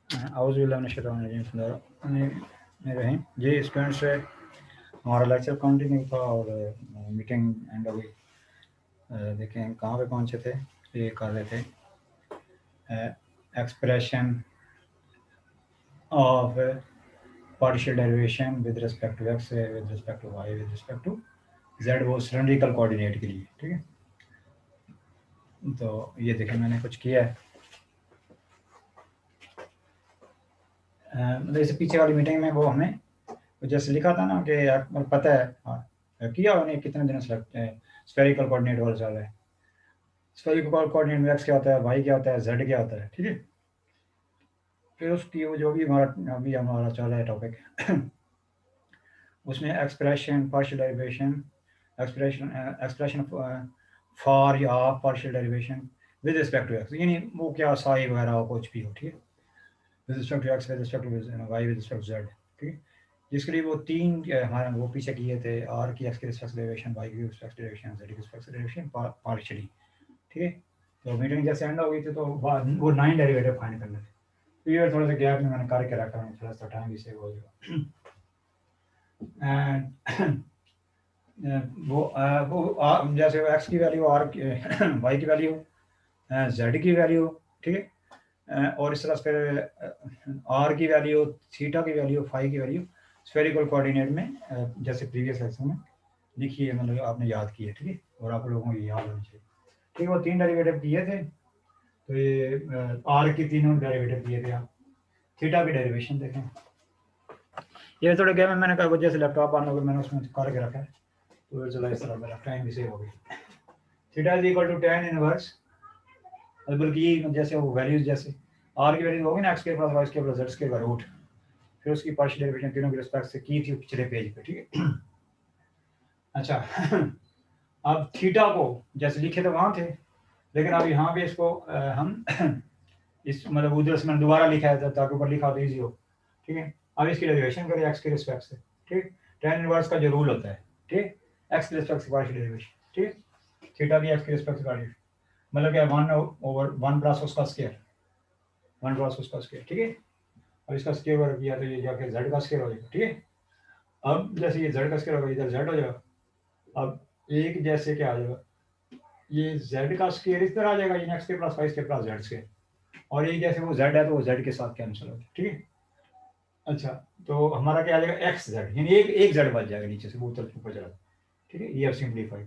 जी students, हमारा lecture continue था और मीटिंग एंड हो गई। देखें कहाँ पे पहुँचे थे। ये कर रहे थे expression of partial derivation with respect to X, with respect to Y, with respect to Z, वो सिलेंड्रिकल कोऑर्डिनेट के लिए। ठीक है, तो ये देखें मैंने कुछ किया है। मतलब इससे पीछे वाली मीटिंग में वो हमें जैसे लिखा था ना कि आपको पता है, किया उन्हें कितने दिनों से लगते हैं स्फेरिकल कोऑर्डिनेट वाला चल रहा है। स्फेरिकल कोऑर्डिनेट में एक्स क्या होता है, वाई क्या होता है, जेड क्या होता है। ठीक है, फिर उसकी वो जो भी हमारा चल रहा है टॉपिक उसमें expression, partial derivation, expression for या partial derivation with respect to x, यानी वो क्या साई वगैरह हो, कुछ भी हो। ठीक है, with respect to X, with respect to Y, with respect to Z. ठीक है, जिसके लिए वो तीन हमारे वो पीछे किए थे, आर की एक्स के रिस्पेक्ट डेरिवेशन, वाई की रिस्पेक्ट डेरिवेशन, जेड की रिस्पेक्ट डेरिवेशन पार्शियली। ठीक है, तो मीटिंग जैसे एंड हो गई थी तो वो 9 डेरिवेटिव फाइंड करने थे। तो ये थोड़ा सा गैप में मैंने करके रखा है, थोड़ा सा टाइम भी सेव हो जाएगा। एंड वो जैसे एक्स की वैल्यू, आर वाई की वैल्यू, जेड की वैल्यू। ठीक है, और इस तरह से फिर आर की वैल्यू, थीटा की वैल्यू, फाई की वैल्यू स्फेरिकल कोऑर्डिनेट में जैसे प्रीवियस लेक्चर में लिखी है, मतलब आपने याद की है। ठीक है, और आप लोगों को ये याद होनी चाहिए। ठीक है, वो 3 डेरिवेटिव किए थे, तो ये आर की तीनों डेरिवेटिव किए थे। आप थीटा की डेरिवेशन देखें, ये थोड़े गेम में मैंने कहा वजह से लैपटॉप आने को मैंने उसमें करके रखा है, तो चला इस तरह मेरा टाइम भी सेव हो गई। Theta is equal to tan inverse, बल्कि ये जैसे वो वैल्यूज जैसे आर की वैल्यू होगी ना, एक्स के प्लस वाई के प्लस जेड के का रूट, फिर उसकी पार्शियल डेरिवेशन तीनों के रिस्पेक्ट से की थी पिछले पेज पे। ठीक है, अच्छा अब थीटा को जैसे लिखे तो वहां थे, लेकिन अब यहाँ पे इसको हम इस मतलब उधर से मैंने दोबारा लिखा है ताकि ऊपर लिखा तो ईजी हो। ठीक है, अब इसकी डेरिवेशन करें एक्स के रिस्पेक्ट से। ठीक, टेन इनवर्स का जो रूल होता है, ठीक, एक्स के रिस्पेक्ट से पार्शियल डेरिवेशन। ठीक, थीटा की एक्स के रिस्पेक्ट से पार्शियल, मतलब क्या 1/1 प्लस उसका स्क्वायर, 1 प्लस उसका स्क्वायर। ठीक है, अब इसका स्क्वायर वर्ग किया तो ये जाके जेड का स्क्वायर हो जाएगा। ठीक है, अब जैसे ये जेड का स्क्वायर होगा, इधर जेड हो जाएगा। अब एक जैसे क्या आ जाएगा, ये जेड का स्क्वायर इस तरह आ जाएगा, ये एक्स के प्लस वाई के प्लस जेड स्क्वायर, और ये जैसे वो जेड है तो वो जेड के साथ कैंसिल हो जाएगा। ठीक है, अच्छा तो हमारा क्या आ जाएगा एक्स जेड, यानी एक जेड बच जाएगा नीचे से, वो ऊपर चला। ठीक है, ये अब simplify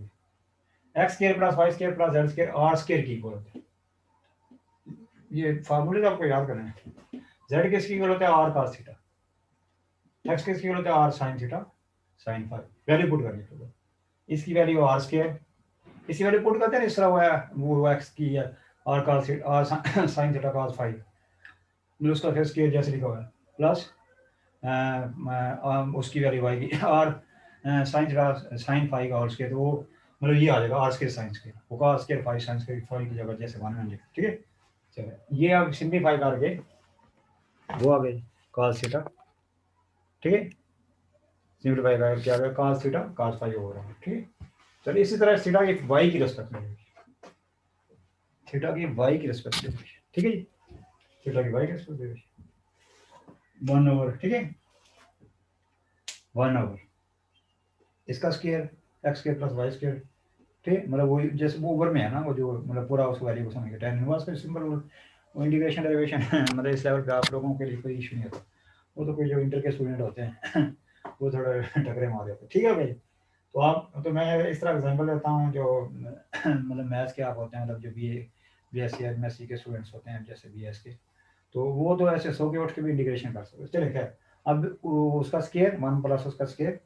X square plus Y square plus Z square R square की इक्वल होता है। ये फार्मूले आपको याद करना है। जेड के इक्वल होता है आर cos थीटा, एक्स के इक्वल होता है R sin theta sin phi. Value put करनी है, इसकी वैल्यू आर स्क्वायर, इसकी वैल्यू पुट करते हैं इस तरह हुआ है, वो एक्स की R cos R sin theta cos phi, मतलब उसका फिर स्क्वायर जैसे लिखा हुआ है, प्लस उसकी वैल्यू आएगी R sine theta sine phi का और स्क्वायर, तो वो मतलब ये आ जाएगा आर स्क्वायर साइन स्क्वायर, वो का square phi sine square phi की जगह जैसे वन में लिखा। ठीक है, चलो ये अब सिंप्लीफाई करके वो आ गई cos थीटा। ठीक है, सिंप्लीफाई करके क्या आ गया cos थीटा cos फाई हो रहा है। ठीक है, चलिए इसी तरह थीटा की वाई की रिस्पेक्ट में, थीटा की वाई की रिस्पेक्ट में। ठीक है जी, थीटा की वाई की रिस्पेक्ट में 1/, ठीक है 1/, इसका square X square plus Y square. ठीक, मतलब वो जैसे वो ऊपर में है ना, वो जो मतलब पूरा उसको वैल्यू को समझ के टेन इनवर्स का सिंपल वो इंटीग्रेशन डेरिवेशन मतलब इस लेवल पे आप लोगों के लिए कोई इशू नहीं होता, वो तो कोई जो इंटर के स्टूडेंट होते हैं वो थोड़ा टकरे मार देते हैं। ठीक है भाई, तो आप तो मैं इस तरह एग्जांपल देता हूँ जो मतलब मैथ्स के आप होते हैं, मतलब जो B S C M S C के स्टूडेंट्स होते हैं जैसे बी एस के, तो वो तो ऐसे सो के उठ के भी इंटीग्रेशन कर सकते हैं। चलिए खैर, अब उसका स्केयर 1 प्लस उसका स्केयर,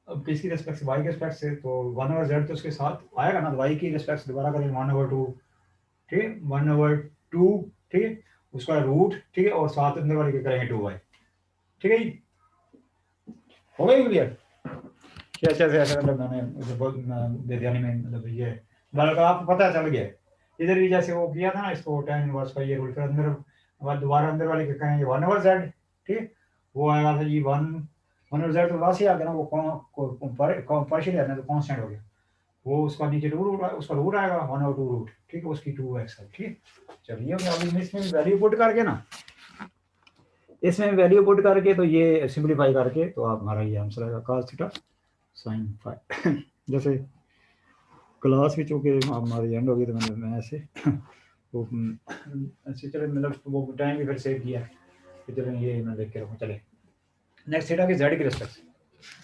अब किसकी रिस्पेक्ट से, वाई के रिस्पेक्ट से, तो 1/z तो उसके साथ आएगा ना, तो वाई की रिस्पेक्ट से दोबारा करेंगे 1/2। ठीक है, 1/2। ठीक है, उसका रूट। ठीक है, और साथ अंदर वाले के करेंगे 2y। ठीक है जी, हो गई क्लियर। कैसे ऐसे ऐसे मतलब मैंने बहुत बेध्यानी में मतलब ये मतलब आपको पता चल गया। इधर भी जैसे वो किया था ना इसको टेन इनवर्स का ये रूल, फिर अंदर दोबारा अंदर वाले के करेंगे 1/z। ठीक, वो आएगा था जी 1/z, तो वैसे ही आ गया ना, वो पार्शियल है ना, तो कांस्टेंट हो गया, वो उसका नीचे रूट उसका रूट आएगा 1/2 रूट। ठीक है, उसकी 2x है। ठीक, चलिए अभी इसमें वैल्यू पुट करके ना इसमें वैल्यू पुट करके तो ये सिंप्लीफाई करके तो आप हमारा ये आंसर आएगा cos थीटा sin फाई जैसे क्लास भी चूँकि हमारी एंड होगी तो मैं ऐसे वो ऐसे चले, मतलब वो टाइम भी फिर सेव किया कि चलो ये मैं देख के रखूँ। चले नेक्स्ट थीटा की जेड की रिस्पेक्ट से,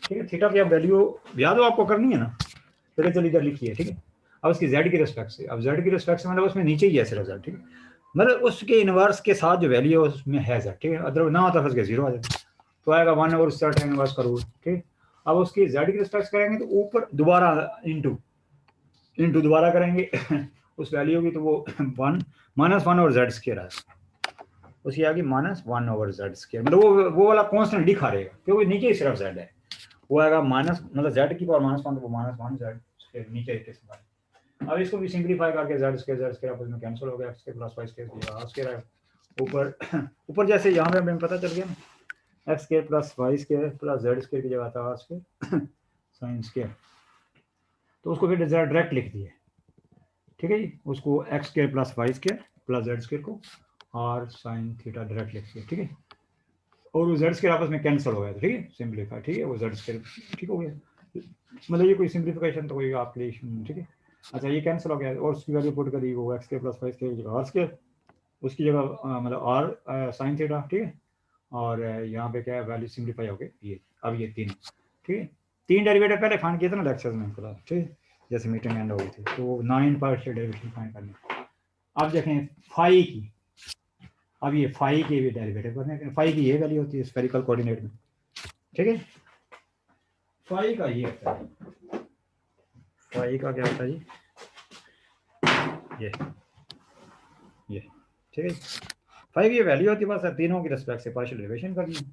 ठीक है। थीटा की अब वैल्यू याद हो आपको करनी है ना, फिर चलिए इधर लिखिए, ठीक है। अब उसकी जेड की रिस्पेक्ट से, अब जेड की रिस्पेक्ट से मतलब उसमें नीचे ही है सिर्फ जेड, ठीक है। मतलब उसके इनवर्स के साथ जो वैल्यू है उसमें है जेड, ठीक है। अदर ना होता फंस के जीरो आ जाता तो आएगा 1 ओवर उसका tan इनवर्स का रूट, ठीक। अब उसकी जेड की रिस्पेक्ट करेंगे तो ऊपर दोबारा इंटू इंटू दोबारा करेंगे उस वैल्यू की, तो वो 1 -1 ओवर जेड स्क्वायर है उसकी आगे -1 ओवर जेड स्क्वायर, मतलब वो वाला कॉन्स्टेंट दिखा रहेगा क्योंकि नीचे ही सिर्फ जेड है। वो आएगा माइनस, मतलब जेड की पावर -1 तो वो -1 जेड स्क्वायर नीचे एक के। अब इसको भी सिंप्लीफाई करके जेड स्क्वायर आपस में कैंसिल हो गया, X square plus Y square R square आएगा ऊपर ऊपर जैसे यहाँ पे हमें पता चल गया ना, X square plus Y square plus Z square की जगह था आर स्क्वायर साइन स्क्वायर, तो उसको फिर डायरेक्ट लिख दिए, ठीक है जी। उसको X square plus Y square plus Z square को आर साइन थीटा डायरेक्ट लिख दिया, ठीक है। और वो जेड स्क्वायर आपस में कैंसिल हो गया, ठीक है, सिंप्लीफाई, ठीक है। वो जेड स्क्वायर ठीक हो गया, मतलब ये कोई सिंप्लीफिकेशन तो कोई आपके लिए, ठीक है। अच्छा ये कैंसिल हो गया और उसकी वैल्यू पुट करी, वो X square plus Y square की जगह आर स्क्वायर, उसकी जगह मतलब आर साइन थीटा, ठीक है। और यहाँ पे क्या है, वैल्यू सिंप्लीफाई हो गई ये, अब ये तीन, ठीक है। तीन डेरिवेटिव पहले फाइंड किए थे ना लेक्चर्स में क्लास, ठीक है, जैसे मीटिंग एंड हो गई थी तो 9 पार्शियल डेरिवेटिव फाइंड करने। अब देखें फाई की, अब ये फाई के भी डेरिवेटिव करने, फाई की ये वैल्यू होती है स्फेरिकल कोऑर्डिनेट में, ठीक है। फाई का ये होता है, फाई का क्या होता है जी, ये ठीक है। फाई की ये वैल्यू होती है, बस तीनों की रिस्पेक्ट से पार्शियल डेरिवेशन करनी है,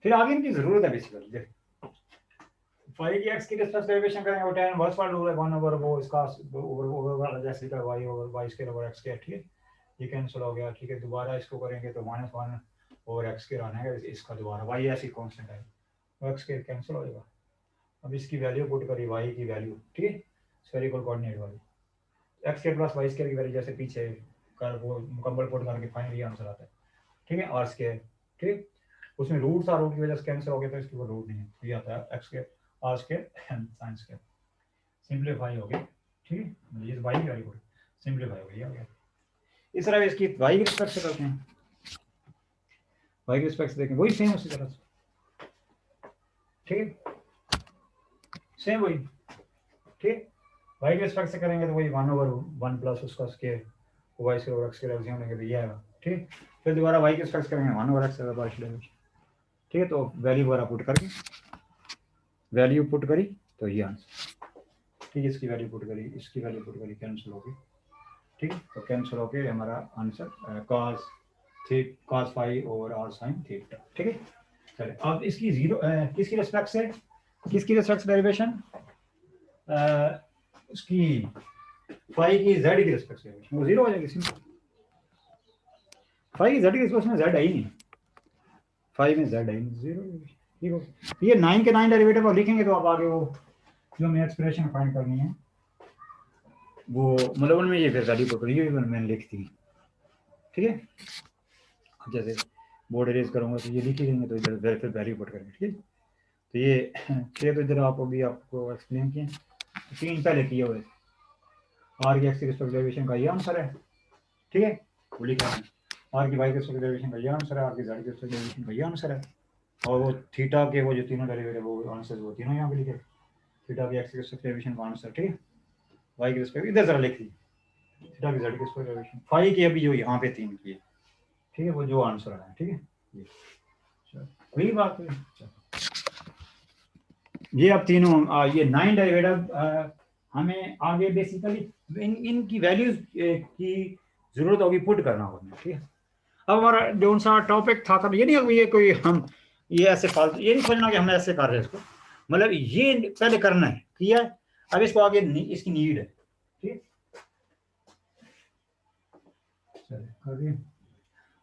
फिर आगे इनकी जरूरत है बेसिकली। देखो फाई की एक्स की रिस्पेक्ट डेरिवेशन करेंगे, वो tan इनवर्स वाला रूल है 1 ओवर वो इसका ओवर वाला जैसे का y over y square over x square, ठीक है। ये कैंसिल हो गया, ठीक है। दोबारा इसको करेंगे तो -1 ओवर x स्क्वायर आना है, इसका दोबारा y ऐसी कांस्टेंट है, तो x स्क्वायर कैंसिल हो जाएगा। अब इसकी वैल्यू पुट करी y की वैल्यू, ठीक है, स्फेरिकल कोऑर्डिनेट वाली x square plus y square की वैल्यू जैसे पीछे कर वो मुकम्मल पुट करके फाइनली आंसर आता है, ठीक है, r स्क्वायर, ठीक। उसमें रूट था, रूट की वजह से कैंसिल हो गया तो इसके ऊपर रूट नहीं है, तो ये आता है x square R square sine square, simplify हो गई, ठीक है। ये वाई की वैल्यू सिंप्लीफाई हो गई, आ गया। इस तरह इसकी वाई की रिस्पेक्ट से करते हैं, वाई की रिस्पेक्ट से देखें वही सेम उसी तरह से, ठीक है, सेम वही, ठीक। वाई की रिस्पेक्ट से करेंगे तो वही 1 ओवर 1 प्लस उसका square Y square over X square LCM लेंगे तो ये आएगा, ठीक। फिर दोबारा वाई की रिस्पेक्ट करेंगे 1 ओवर एक्स पार्शियल डेरिवेशन, ठीक है। तो वैल्यू वगैरह पुट करके वैल्यू पुट करी तो ये आंसर, ठीक है। इसकी वैल्यू पुट करी, इसकी वैल्यू पुट करी, कैंसिल हो गई, ठीक है। तो कैंसिल हो गया हमारा answer cos phi over are sine theta, ठीक है। चलिए अब इसकी जीरो किसकी रिस्पेक्ट से, किसकी रिस्पेक्ट से डेरिवेशन, उसकी फाई की जेड की रिस्पेक्ट से डेरिवेशन, वो जीरो हो जाएगी सिंपल। फाई की जेड की रिस्पेक्ट में जेड है ही नहीं, फाई में जेड है ही नहीं, जीरो, ठीक हो। ये 9 के 9 डेरिवेटिव और लिखेंगे तो आप आगे वो जो हमें एक्सप्रेशन फाइंड करनी है वो मतलब उनमें ये फिर वैल्यू पुट ये मैंने लिख दी, ठीक है। जैसे बोर्ड इरेज करूंगा तो ये लिख ही देंगे तो इधर फिर वैल्यू पुट करेंगे, ठीक है। तो ये तो इधर आपको भी आपको एक्सप्लेन किए, तीन पहले किए हुए, आर की एक्स की रिस्पेक्ट डेरिवेशन का ये आंसर है, ठीक है, वो लिखा है। आर की वाई की रिस्पेक्ट डेरिवेशन का ये आंसर है, आर की जेड की रिस्पेक्ट डेरिवेशन का ये आंसर है, और वो थीटा के वो जो तीनों डेरिवेटिव वो आंसर वो तीनों यहाँ पे लिखे, थीटा की एक्स की रिस्पेक्ट डेरिवेशन का आंसर, ठीक है। वाई की रिस्पेक्ट इधर जरा लिख दी, थीटा की जेड की रिस्पेक्ट डेरिवेशन फाई की अभी जो यहाँ पे तीन की है, ठीक है, वो जो आंसर है, ठीक है। ये वही बात है। ये अब तीनों ये 9 डेरिवेटिव हमें आगे बेसिकली इनकी वैल्यूज की जरूरत होगी पुट करना होगा, ठीक है। अब हमारा जो सा टॉपिक था तब ये नहीं ये कोई हम ये ऐसे फालतू ये नहीं समझना कि हम ऐसे कर रहे हैं इसको, मतलब ये पहले करना है, किया है, अब इसको आगे इसकी नीड है, ठीक है।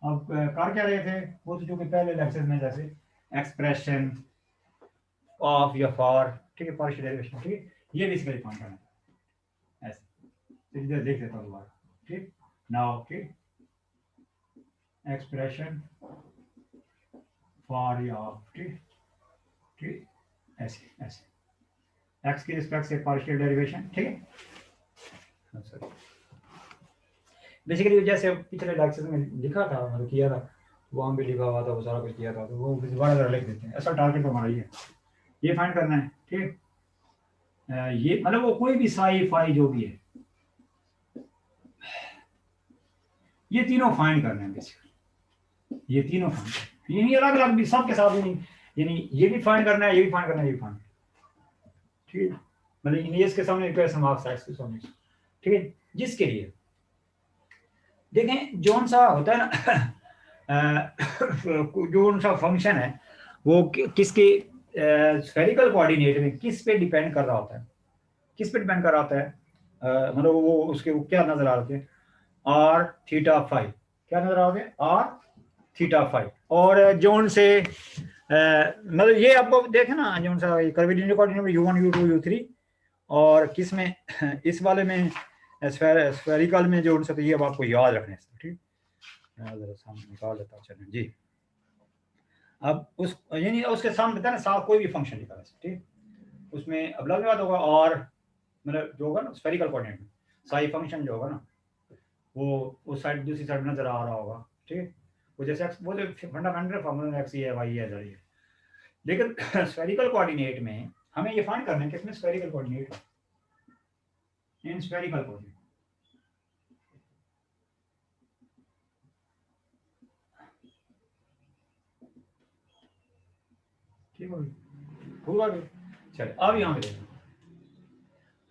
अब कर क्या रहे थे वो तो जो कि पहले लेक्चर में जैसे एक्सप्रेशन ऑफ या फॉर, ठीक है, पार्शियल डेरिवेशन, ठीक है, ये बेसिकली फाइंड करना है ऐसे, तो इधर देख लेता हूँ दोबारा, ठीक नाउ, ठीक एक्सप्रेशन फॉर ऑफ, ठीक ठीक, ऐसे ऐसे एक्स की रिस्पेक्ट से पार्शियल डेरिवेशन, ठीक है। सॉरी, बेसिकली जैसे पिछले लेक्चर में लिखा था, मतलब किया था, वहाँ भी लिखा हुआ था, वो सारा कुछ किया था, तो वो दोबारा लिख देते हैं। ऐसा टारगेट तो हमारा ये फाइंड करना है, ठीक। ये मतलब वो कोई भी साई फाई जो भी है, ये तीनों फाइंड करने हैं बेसिकली, ये तीनों फाइंड, ये नहीं अलग अलग भी सबके साथ नहीं, यानी ये भी फाइंड करना है, ये भी फाइंड करना है, ये भी फाइंड, ठीक है। मतलब इनियस के सामने इक्वेशन मार्क्स है इसके सामने, ठीक है। जिसके लिए देखें जोन सा होता है ना जोन सा फंक्शन है वो किसके स्फेरिकल कोऑर्डिनेट में किस पे डिपेंड कर रहा होता है, किस पे डिपेंड कर रहा होता है, मतलब वो उसके वो क्या नजर आ रहे थे, आर थीटा फाइव, क्या नजर आ रहे थे, आर थीटा फाइव। और जोन से मतलब ये आपको देखे ना, जोन सा कर्वीलिनियर कोऑर्डिनेट में u1 u2 u3, और किस में इस वाले में स्फेरिकल में जोन सा, तो ये अब आपको याद रखने से, ठीक। जरा सामने निकाल लेता हूँ, चलें जी। अब उस यानी उसके सामने बताया ना, साथ कोई भी फंक्शन निकाला, ठीक, उसमें अब लग बात होगा, और मतलब जो होगा ना स्फेरिकल कोऑर्डिनेट में साई फंक्शन जो होगा ना, वो उस साइड दूसरी साइड नजर आ रहा होगा, ठीक। वो जैसे वो जो फंडामेंटल फॉर्मूला एक्स है, वाई है, जरिए। लेकिन स्फेरिकल कोऑर्डिनेट में हमें ये फाइंड करना है कि इसमें spherical coordinate, in spherical coordinate, ठीक होगा। चलिए अब यहाँ पे देखें,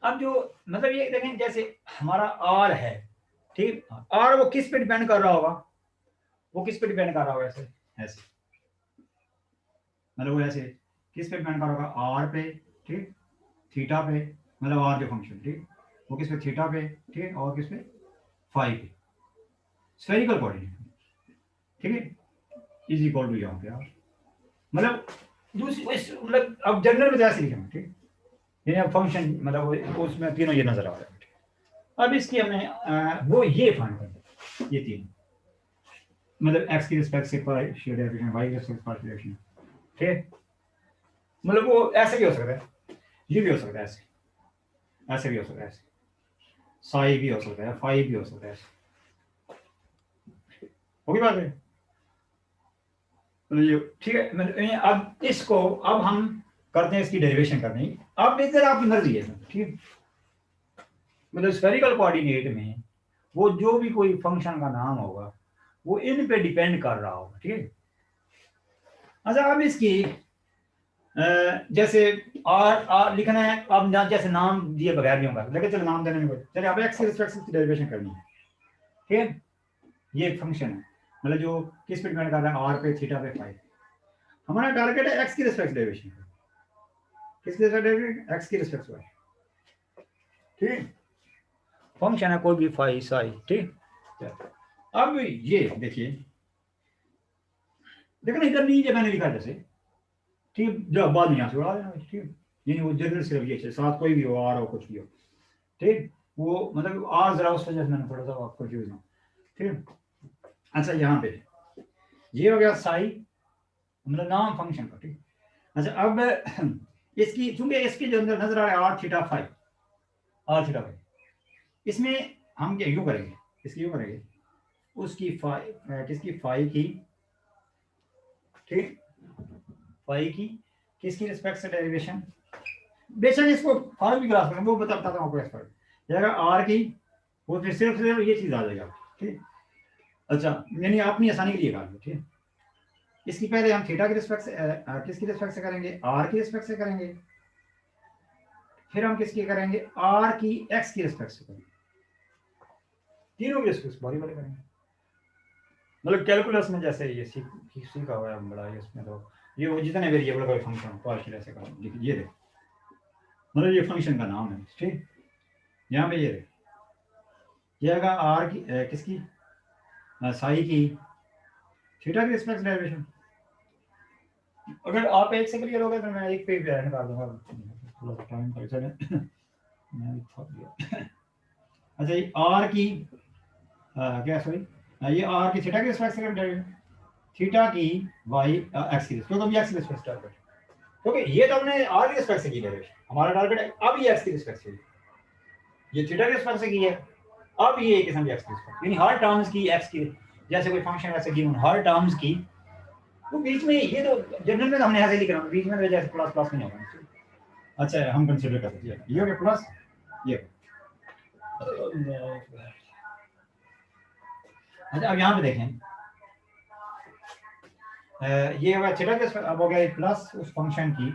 अब जो मतलब ये देखें, जैसे हमारा आर है, ठीक, आर वो किस पे डिपेंड कर रहा होगा, वो किस पे डिपेंड कर रहा होगा, ऐसे ऐसे, मतलब वो ऐसे किस पे डिपेंड कर रहा होगा, आर पे, ठीक, थीटा पे, मतलब आर जो फंक्शन, ठीक, वो किस पे, थीटा पे, ठीक, और किस पे, फाइव पे, स्फेरिकल कोऑर्डिनेट, ठीक है, इज इक्वल टू यहाँ पे आर, मतलब दूसरी मतलब अब जनरल में जैसे लिखेंगे, ठीक, यानी अब फंक्शन मतलब उसमें तीनों ये नजर आ रहा है। अब इसकी हमें वो ये फाइंड करना, ये तीन, मतलब एक्स की रिस्पेक्ट से पार्शियल डेरिवेशन, वाई की रिस्पेक्ट पार्शियल डेरिवेशन, ठीक, मतलब वो ऐसे भी हो सकता है, ये भी हो सकता है, ऐसे ऐसे भी हो सकता है, ऐसे साई भी हो सकता है, फाई भी हो सकता है, ऐसे होगी बात है, ठीक है। मतलब अब इसको अब हम करते हैं, इसकी डेरिवेशन करनी, अब इधर आपकी मर्जी है, ठीक। मतलब स्फेरिकल कोऑर्डिनेट में वो जो भी कोई फंक्शन का नाम होगा वो इन पे डिपेंड कर रहा होगा, ठीक है। अच्छा अब इसकी जैसे आर लिखना है, अब जैसे नाम दिए बगैर भी होगा, लेकिन चलो नाम देने में कोई, चलिए अब एक्स की रिस्पेक्ट से डेरिवेशन करनी है, ठीक है। ये फंक्शन है, मतलब जो किस पे डिपेंड कर रहा है, आर पे, थीटा पे, फाइव। हमारा टारगेट है एक्स की रिस्पेक्ट डेरिवेशन, किसकी रिस्पेक्ट डेरिवेशन, एक्स की रिस्पेक्ट से, ठीक। फंक्शन है कोई भी फाइव साई, ठीक। अब ये देखिए, देखो ना इधर नीचे मैंने लिखा जैसे, ठीक, जो बाद में यहाँ से उड़ा देना, ठीक, यानी वो जनरल सिर्फ ये साथ कोई भी हो, आर हो, कुछ भी हो, ठीक, वो मतलब आर जरा उस वजह से मैंने थोड़ा सा आपको कंफ्यूज हूँ, ठीक। अच्छा यहाँ पे ये हो गया साई, मतलब नाम फंक्शन का, ठीक। अच्छा अब इसकी चूंकि इसके जो अंदर नजर आ रहा है R theta five, R theta five, इसमें हम क्या यूं करेंगे, इसकी यूं करेंगे, उसकी फाइव किसकी, फाइव की, ठीक, फाइव की किसकी रिस्पेक्ट से डेरिवेशन, बेशक इसको फॉर्म भी क्लास करें, वो बताता हूँ आपको एक्सपर्ट, जगह आर की, वो फिर सिर्फ ये चीज आ जाएगा, ठीक। अच्छा यानी अपनी आसानी के लिए कर लो, ठीक। इसकी पहले हम थीटा की रिस्पेक्ट से किसकी रिस्पेक्ट से करेंगे, आर की रिस्पेक्ट से करेंगे, फिर हम किसकी करेंगे, आर की एक्स की रिस्पेक्ट से करेंगे, तीनों की रिस्पेक्ट बारी बारी करेंगे। मतलब कैलकुलस में जैसे ये सीखा हुआ है बड़ा, इसमें तो ये वो जितने वेरिएबल का फंक्शन पार्शियल ऐसे करेंगे, ये देखो, मतलब ये फंक्शन का नाम है, ठीक। यहाँ पे ये देखो, ये आएगा आर की किसकी, साई की थीटा की रिस्पेक्ट डेरिवेशन। अगर आप एक से क्लियर हो गए तो मैं एक पे निकाल दूंगा, थोड़ा सा टाइम का चले मैं भी थक गया। अच्छा ये आर की क्या, सॉरी, ये आर की थीटा की रिस्पेक्ट से डेरिवेशन, थीटा की वाई एक्स की रिस्पेक्ट, तो एक्स की रिस्पेक्ट टारगेट, क्योंकि ये तो हमने आर की रिस्पेक्ट से की डेरिवेशन, हमारा टारगेट है अब ये एक्स की रिस्पेक्ट से, ये थीटा की रिस्पेक्ट से की है, अब ये किस्म की एक्स की रिस्पेक्ट, यानी हर टर्म्स की एक्स की, जैसे कोई फंक्शन ऐसे गिवन हर टर्म्स की, तो बीच में ये तो जनरल में तो हमने ऐसे ही लिखा, बीच में जैसे प्लस प्लस नहीं होगा। अच्छा हम कंसीडर करते हैं ये हो गया प्लस ये। अच्छा अब यहाँ पे देखें, ये होगा थीटा के, अब हो गया प्लस उस फंक्शन की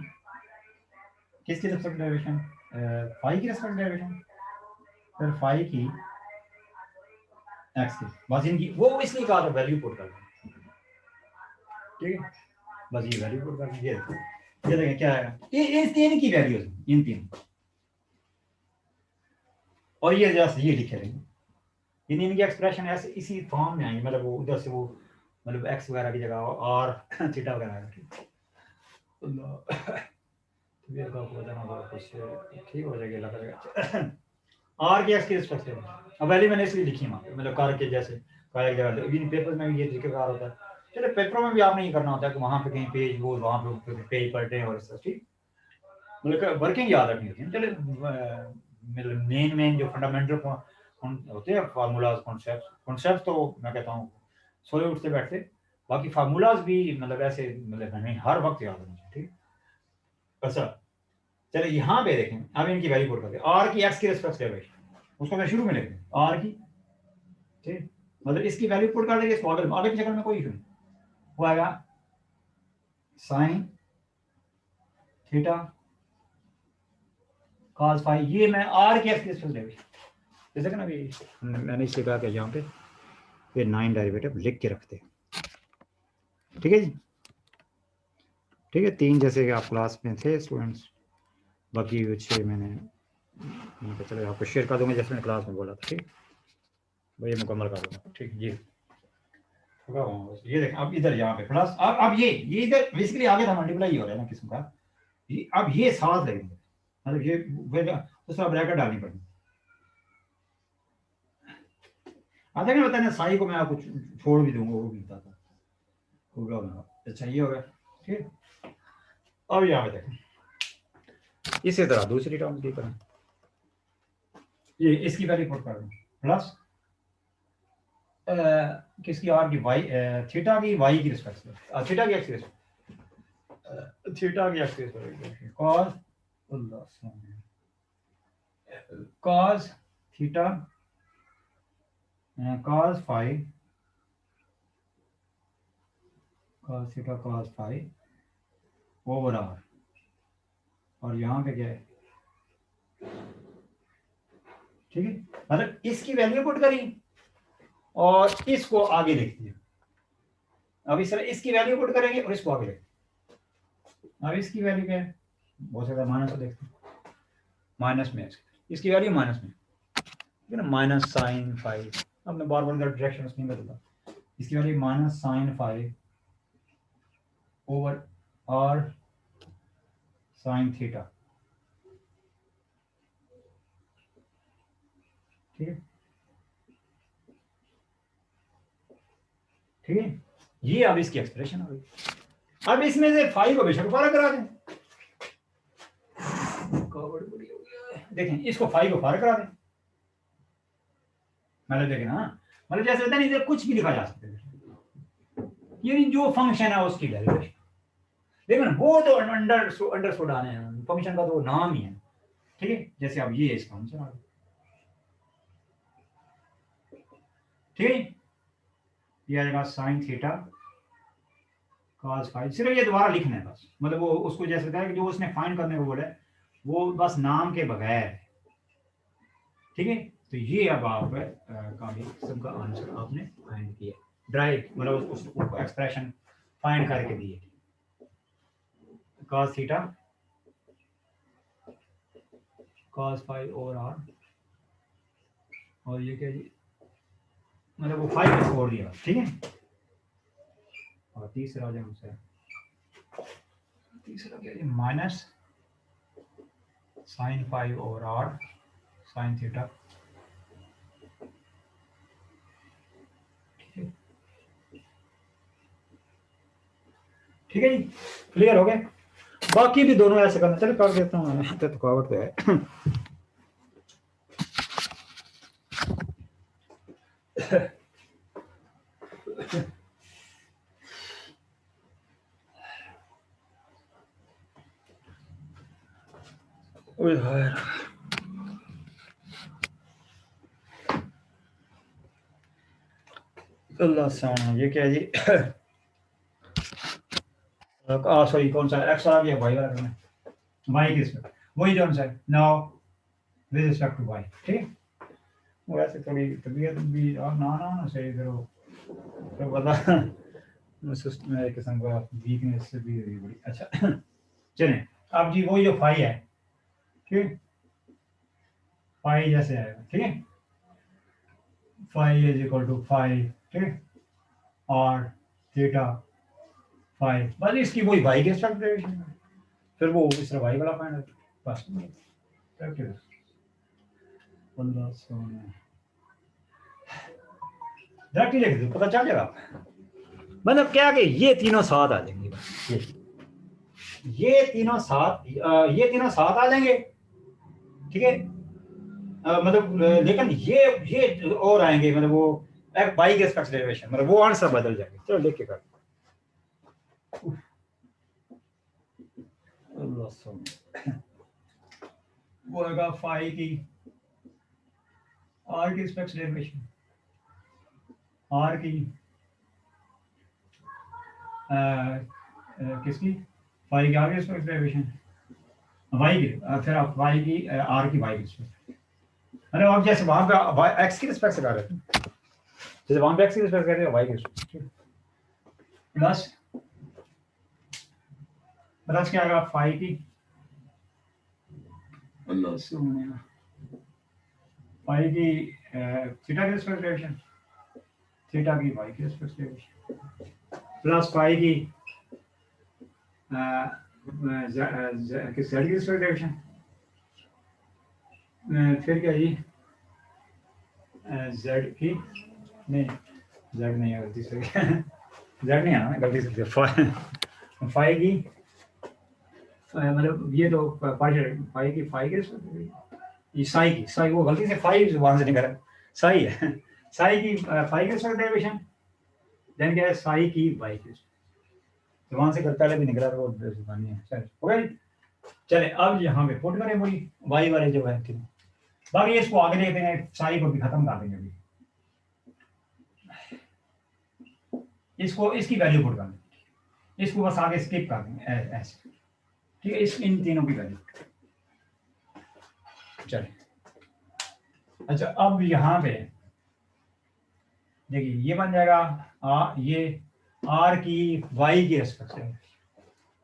किसकी रिस्पेक्ट डेरिवेशन, फाई की रिस्पेक्ट डेरिवेशन, फिर फाई की एक्स की, बस इनकी वो इसलिए कहा था वैल्यू पुट कर दें, ठीक है, बस ये वैल्यू पुट कर दें, ये देखें क्या है, ये तीन की वैल्यूज, इन तीन, और ये जैसे ये लिखे रहेंगे, इनकी एक्सप्रेशन ऐसे इसी फॉर्म में आएंगे, मतलब वो उधर से वो मतलब एक्स वगैरह की जगह और थीटा वगैरह, तबीयत का वजन होगा कुछ ठीक हो जाएगी, लग रहा आर की एक्स की रिस्पेक्ट से, अब वैल्यू मैंने इसलिए लिखी वहाँ पे, मतलब कार के जैसे एक जगह इन पेपर में भी ये तरीकेकार होता है, चलो पेपरों में भी आपने ये करना होता है कि वहाँ पे कहीं पेज वो वहाँ पे पेज पलटे और इस तरह, ठीक, मतलब वर्किंग याद रखनी होती है, चलो मतलब मेन जो फंडामेंटल होते हैं फार्मूलाज कॉन्सेप्ट तो मैं कहता हूँ सोए उठते बैठते, बाकी फार्मूलाज भी मतलब ऐसे मतलब हमें हर वक्त याद होना चाहिए, ठीक। अच्छा चलो यहाँ पे देखें, अब इनकी वैल्यू पुट करते हैं, आर की एक्स की रिस्पेक्ट से भाई, उसको मैं शुरू में लिखते हैं आर की, ठीक, मतलब इसकी वैल्यू पुट कर देंगे, इसको आगे की शक्ल में कोई इशू नहीं, वो आएगा साइन थीटा कॉस फाई, ये मैं आर की एक्स की रिस्पेक्ट डेरिवेशन, जैसे कि ना अभी मैंने इसलिए कहा कि यहाँ पे ये 9 डेरिवेटिव लिख के रखते हैं, ठीक है जी, ठीक है, 3 जैसे कि आप क्लास में थे स्टूडेंट्स, बाकी 6 मैंने तो चलो आपको शेयर कर दूंगा जैसे मैंने क्लास में बोला था, ठीक, वही मुकम्मल कर दूंगा, ठीक जी। ये देखें अब इधर यहाँ पे प्लस, अब ये इधर बेसिकली आगे था मल्टीप्लाई ही हो रहा है ना किस्म का, अब ये साथ लगेंगे, मतलब ये दूसरा ब्रैकेट डालनी पड़ेगी, आधा क्या बताया ना, साई को मैं कुछ छोड़ भी दूंगा, वो भी बताता होगा, अच्छा ये हो गया, ठीक, अब यहाँ पे देखें इसी तरह दूसरी टर्म की तरह, ये इसकी वैल्यू पुट कर दूं प्लस किसकी आर की वाई, थीटा की वाई की रिस्पेक्ट से, थीटा की एक्स की रिस्पेक्ट, थीटा की एक्स की respect cos cos theta cos phi, cos theta cos phi over R, और यहाँ पे क्या है, ठीक है, मतलब इसकी वैल्यू पुट करी और इसको आगे लिख दिया, अब इस तरह इसकी वैल्यू पुट करेंगे और इसको आगे लिख, अब इसकी वैल्यू क्या है, बहुत ज्यादा माइनस को देखते हैं, माइनस में इसकी वैल्यू माइनस में, ठीक है ना, माइनस साइन फाइव, अब मैं बार बार डायरेक्शन नहीं बदलता, इसकी value minus sine five over are sine theta, ठीक है, ठीक है, ये अब इसकी एक्सप्रेशन आ गई, अब इसमें से फाइव को बेशक फारा करा दें, देखें इसको फाइव को फारा करा दें, मतलब देखें ना, मतलब जैसे होता है इधर कुछ भी लिखा जा सकता है, यानी जो फंक्शन है उसकी डेरिवेशन, लेकिन वो तो अंडरस्टूड आने हैं, फंक्शन का तो नाम ही है, ठीक है, जैसे अब ये इसका आंसर आ गया, ठीक है, ये आ जाएगा साइन थीटा कॉस फाइव, सिर्फ ये दोबारा लिखना है बस, मतलब वो उसको जैसे बताया कि जो उसने फाइंड करने को बोला वो बस नाम के बगैर, ठीक है, तो ये अब आप का भी सबका आंसर आपने फाइंड किया, ड्राइव मतलब उसको एक्सप्रेशन फाइंड करके दिए, cos theta cos five over R, और ये क्या जी, मतलब वो फाइव को छोड़ दिया, ठीक है, और तीसरा जो हमसे तीसरा क्या जी, minus sine five over are sine theta, ठीक है, ठीक है जी, क्लियर हो गए। बाकी भी दोनों ऐसे करना, चलो कर देता हूँ, तो थकावट तो है। अल्लाह सामने ये क्या है जी? सॉरी, कौन सा एक्स आ गया, वाई वाला करना, वाई किस पे, वही जो है now with respect to Y, ठीक। वो ऐसे थोड़ी तबीयत भी ना ना ना सही करो तो पता एक किस्म का वीकनेस भी हुई बड़ी। अच्छा चलें, अब जी वही जो फाई है, ठीक, फाई जैसे आएगा, ठीक है, phi is equal to five, ठीक, और थीटा फाइव, बस इसकी वही वाई के स्ट्रक्चर डेरिवेशन है, फिर वो इस तरह वाई वाला फाइंड है बस। डायरेक्टली लिख दो, पता चल जाएगा। मतलब क्या कि ये तीनों साथ आ जाएंगे, बस ये तीनों साथ आ जाएंगे, ठीक है। मतलब लेकिन ये और आएंगे, मतलब वो एक बाई के स्पेक्स डेरिवेशन, मतलब वो आंसर बदल जाएंगे। चलो लिख के कर, वो आएगा फाई की आर की स्पेक्स डेरिवेशन, आर की किसकी, फाई की आर की स्पेक्स डेरिवेशन, वाई की, फिर आप वाई की आर की वाई की स्पेक्स, मतलब आप जैसे वहां पे एक्स की रिस्पेक्ट से कर रहे थे, जैसे वहां पे एक्स की रिस्पेक्ट कर रहे हो वाई की रिस्पेक्ट, प्लस प्लस क्या आएगा, फाई की फाई की थीटा की रिस्पेक्ट डेरिवेशन, थीटा की वाई की रिस्पेक्ट डेरिवेशन, प्लस फाई की किस जेड की रिस्पेक्ट डेरिवेशन, फिर क्या जी, जेड की नहीं, जेड नहीं है, गलती से जेड नहीं आना, गलती से फाई की मतलब ये तो पार्शियल फाई की, फाई की ये साई वो गलती से फाई वहां से निकला, साई है साई की फाई की रिस्पेक्ट डेरिवेशन, देन क्या है साई की वाई की, तो वहां से पहले भी निकला, तो वो जुबानी है। चल हो गया जी। चले अब यहाँ पे पुट करें पूरी वाई वाले जो है, ठीक, बाकी इसको आगे लेते हैं, साई को भी खत्म कर देंगे अभी, इसको इसकी वैल्यू पुट कर देंगे, इसको बस आगे स्किप कर देंगे ऐसे, ठीक है, इस इन तीनों की वैल्यू। चले अच्छा, अब यहाँ पे देखिए ये बन जाएगा ये आर की वाई की रेस्पेक्ट से,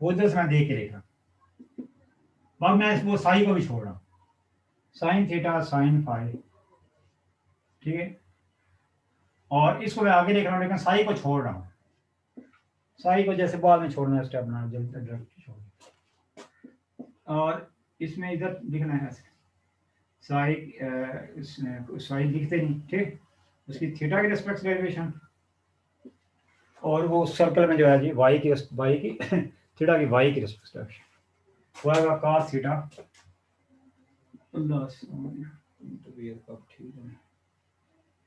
वो तो मैं देख के देखा, अब मैं इसको साई को भी छोड़ रहा हूँ, साइन थीटा साइन फाई, ठीक है, और इसको मैं आगे देख रहा हूँ, लेकिन साई को छोड़ रहा हूँ, साई को जैसे बाद में छोड़ना है स्टेप ना, जल्दी छोड़, और इसमें इधर लिखना है ऐसे, साई साई लिखते नहीं, ठीक, उसकी थीटा की रेस्पेक्ट डेरिवेशन, और वो सर्कल में जो है जी वाई की थीटा की वाई की रेस्पेक्ट डेरिवेशन, वो आएगा cos थीटा,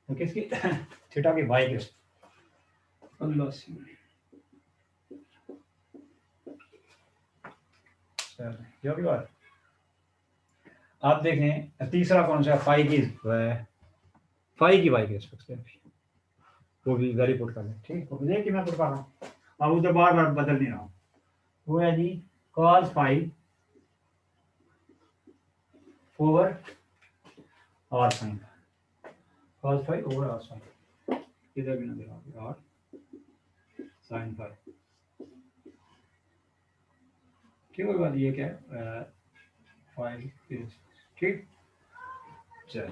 तो किसकी थीटा की वाई की जो भी बात। आप देखें तीसरा कौन सा, फाई की वाई की रेस्पेक्ट डेरिवेशन, वो भी वैल्यू पुट कर दें, ठीक, वो देख के मैं पुट कर रहा हूँ, अब उधर बार बार बदल नहीं रहा हूँ, वो है जी cos phi over are sine, cos phi over are sine, इधर भी ना देखा आर साइन फाई, ठीक है, बात ये क्या है फाई, ठीक, चल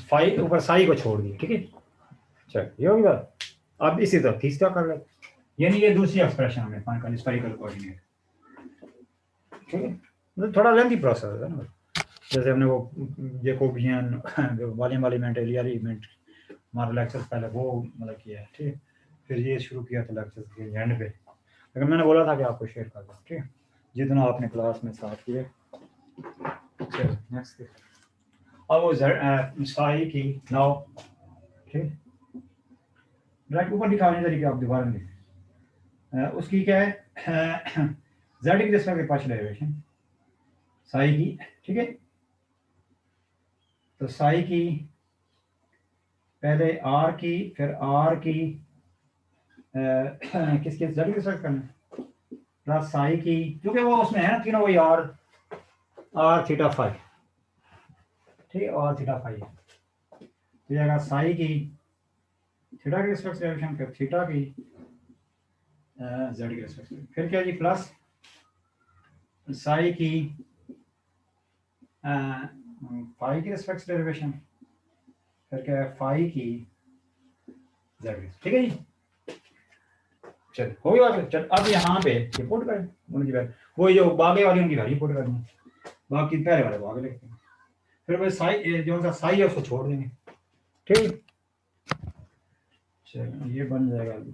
फाई ऊपर साई को छोड़ दिए, ठीक है, चल ये होगी बात। अब इसी तरह तीसरा कर ले, यानी ये दूसरी एक्सप्रेशन हमें फाइन का स्फेरिकल कोऑर्डिनेट, ठीक है, मतलब थोड़ा लेंथी प्रोसेस है ना, जैसे हमने वो Jacobian volume element area element हमारा लेक्चर पहले वो मतलब किया है, ठीक, फिर ये शुरू किया था लेक्चर के एंड पे, लेकिन मैंने बोला था कि आपको शेयर कर दूँ, ठीक है, जितना आपने क्लास में साथ किए। चलो नेक्स्ट। अब वो साई की नाउ, ठीक, डायरेक्ट ऊपर लिखा है तरीके, आप दोबारा लिखें। उसकी क्या है, जेड की रिस्पेक्ट में पार्शियल डेरिवेशन साई की, ठीक है। तो साई की पहले आर की, फिर आर की किसकी जेड की रिस्पेक्ट करना, प्लस साई की, क्योंकि वो उसमें है ना तीनों वही आर, आर थीटा फाई, ठीक है, आर थीटा फाई है। तो जाएगा साई की थीटा की रिस्पेक्ट डेरिवेशन, फिर थीटा की जेड की रिस्पेक्ट, फिर क्या जी प्लस साई की फाई की रिस्पेक्ट डेरिवेशन, फिर क्या है फाई की जेड की, ठीक है जी। चल हो गया, चल अब यहाँ पे रिपोर्ट करें उनकी वैल्यू, वो जो बागे वाली उनकी वैल्यू रिपोर्ट करनी, बाकी पहले वाले बागे लिखते हैं, फिर वही साई जो सा साई है उसको छोड़ देंगे, ठीक। चलो ये बन जाएगा अभी।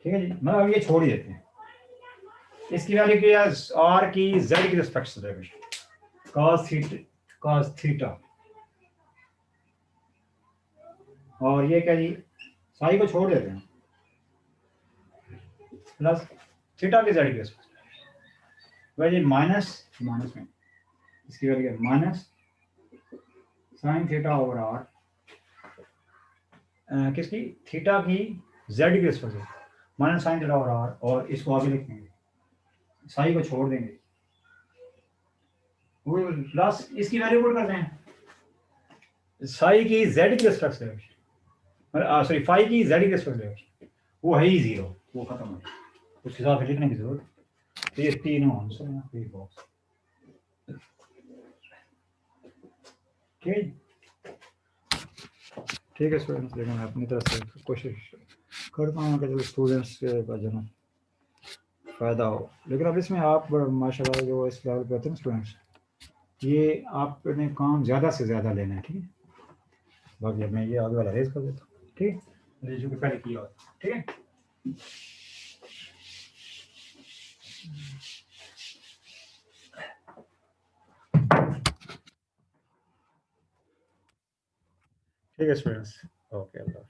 ठीक है जी, मतलब अब ये छोड़ ही देते हैं। इसकी वैल्यू क्या है, आर की जेड की रिस्पेक्ट से डेरिवेशन cos थीटा, और ये क्या जी साई को छोड़ देते हैं, प्लस थीटा की जेड की रिस्पेक्ट, वही जी माइनस माइनस में इसकी value minus sine theta over R, किसकी थीटा की जेड की रिस्पेक्ट में minus sine theta over R, और इसको आगे लिखेंगे, साई को छोड़ देंगे, वो प्लस इसकी वैल्यू पुट करते हैं, साई की जेड की रिस्पेक्ट से, सॉरी फाई की जेड की रिस्पेक्ट से, वो है ही जीरो, वो खत्म हो गया, उसके हिसाब से लिखने की जरूरत। तो ये तीनों आंसर है फ्री बॉक्स, ठीक ठीक है स्टूडेंट्स, लेकिन मैं अपनी तरफ से कोशिश करता हूँ कि जो स्टूडेंट्स का जो है फ़ायदा हो। लेकिन अब इसमें आप माशाल्लाह जो इस लेवल पे होते हैं स्टूडेंट्स, ये आपने काम ज़्यादा से ज़्यादा लेना है, ठीक है। बाकी अब मैं ये आगे वाला रेज कर देता हूँ, ठीक है, जो कि पहले किया हुआ, ठीक है। ठीक है स्टूडेंट्स, ओके अल्लाह।